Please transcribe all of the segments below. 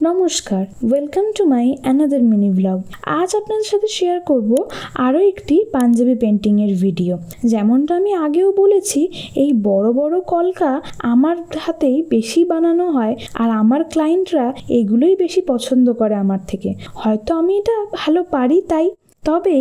নমস্কার, welcome to my another mini blog. আজ আপনাদের সাথে শেয়ার করব আরও একটি পাঞ্জাবি পেন্টিংয়ের ভিডিও। যেমনটা আমি আগেও বলেছি, এই বড় বড় কলকা আমার হাতেই বেশি বানানো হয় আর আমার ক্লায়েন্টরা এগুলোই বেশি পছন্দ করে আমার থেকে। হয়তো আমি এটা ভালো পারি তাই, তবে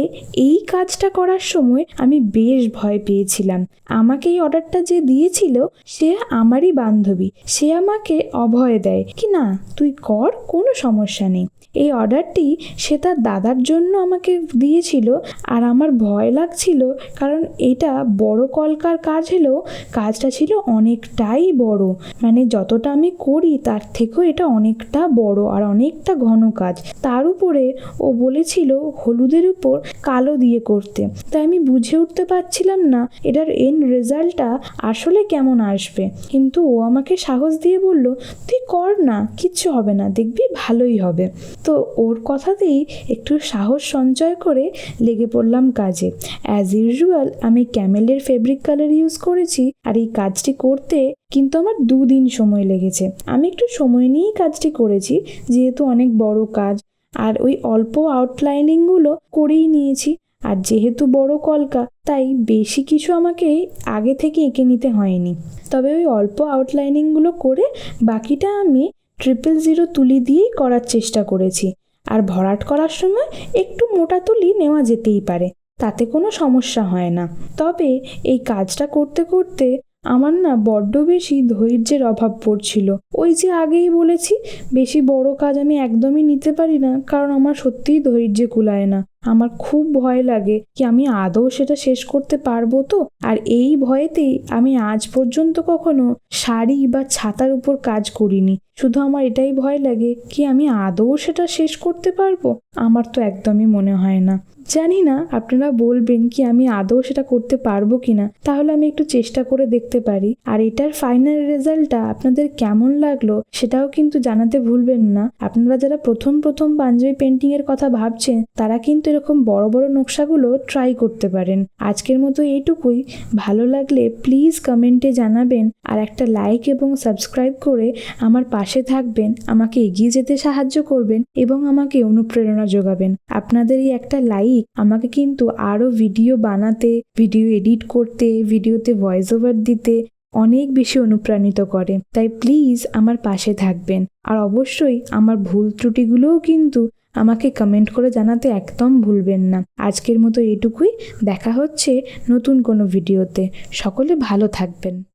এই কাজটা করার সময় আমি বেশ ভয় পেয়েছিলাম। আমাকে এই অর্ডারটা যে দিয়েছিল সে আমারই বান্ধবী, সে আমাকে অভয় দেয় কি না তুই কর, কোনো সমস্যা নেই। এই অর্ডারটি সে তার দাদার জন্য আমাকে দিয়েছিল আর আমার ভয় লাগছিল, কারণ এটা বড় কলকার কাজ হলেও কাজটা ছিল অনেকটাই বড়, মানে যতটা আমি করি তার থেকেও এটা অনেকটা বড় আর অনেকটা ঘন কাজ। তার উপরে ও বলেছিল হলুদের উপর কালো দিয়ে করতে, তাই আমি বুঝে উঠতে পারছিলাম না এটার এন্ড রেজাল্টটা আসলে কেমন আসবে। কিন্তু ও আমাকে সাহস দিয়ে বলল, তুই কর না, কিচ্ছু হবে না, দেখবি ভালোই হবে। তো ওর কথাতেই একটু সাহস সঞ্চয় করে লেগে পড়লাম কাজে। অ্যাজ ইউজুয়াল আমি ক্যামেলের ফেব্রিক কালার ইউজ করেছি আর এই কাজটি করতে কিন্তু আমার 2 দিন সময় লেগেছে। আমি একটু সময় নিয়েই কাজটি করেছি, যেহেতু অনেক বড় কাজ আর ওই অল্প আউটলাইনিংগুলো করেই নিয়েছি। আর যেহেতু বড় কলকা তাই বেশি কিছু আমাকে আগে থেকে এঁকে নিতে হয়নি, তবে ওই অল্প আউটলাইনিংগুলো করে বাকিটা আমি 000 তুলি দিয়েই করার চেষ্টা করেছি। আর ভরাট করার সময় একটু মোটা তুলি নেওয়া যেতেই পারে, তাতে কোনো সমস্যা হয় না। তবে এই কাজটা করতে করতে আমার না বড্ড বেশি ধৈর্যের অভাব পড়ছিল। ওই যে আগেই বলেছি, বেশি বড় কাজ আমি একদমই নিতে পারি না, কারণ আমার সত্যিই ধৈর্য কুলায় না। আমার খুব ভয় লাগে কি আমি আদৌ সেটা শেষ করতে পারবো তো। আর এই ভয়েতেই আমি আজ পর্যন্ত কখনো শাড়ি বা ছাতার উপর কাজ করিনি। শুধু আমার এটাই ভয় লাগে কি আমি আদৌ সেটা শেষ করতে পারবো। আমার তো একদমই মনে হয় না। জানি না আপনারা বলবেন কি আমি আদৌ সেটা করতে পারবো কিনা, তাহলে আমি একটু চেষ্টা করে দেখতে পারি। আর এটার ফাইনাল রেজাল্টটা আপনাদের কেমন লাগলো সেটাও কিন্তু জানাতে ভুলবেন না। আপনারা যারা প্রথম পাঞ্জাবি পেন্টিং এর কথা ভাবছেন তারা কিন্তু এরকম বড় বড় নকশাগুলো ট্রাই করতে পারেন। আজকের মতো এইটুকুই। ভালো লাগলে প্লিজ কমেন্টে জানাবেন আর একটা লাইক এবং সাবস্ক্রাইব করে আমার পাশে থাকবেন, আমাকে এগিয়ে যেতে সাহায্য করবেন এবং আমাকে অনুপ্রেরণা যোগাবেন। আপনাদের এই একটা লাইক আমাকে কিন্তু আরও ভিডিও বানাতে, ভিডিও এডিট করতে, ভিডিওতে ভয়েস ওভার দিতে অনেক বেশি অনুপ্রাণিত করে। তাই প্লিজ আমার পাশে থাকবেন আর অবশ্যই আমার ভুল ত্রুটিগুলোও কিন্তু আমাকে কমেন্ট করে জানাতে একদম ভুলবেন না। আজকের মতো এইটুকুই। দেখা হচ্ছে নতুন কোনো ভিডিওতে। সকলে ভালো থাকবেন।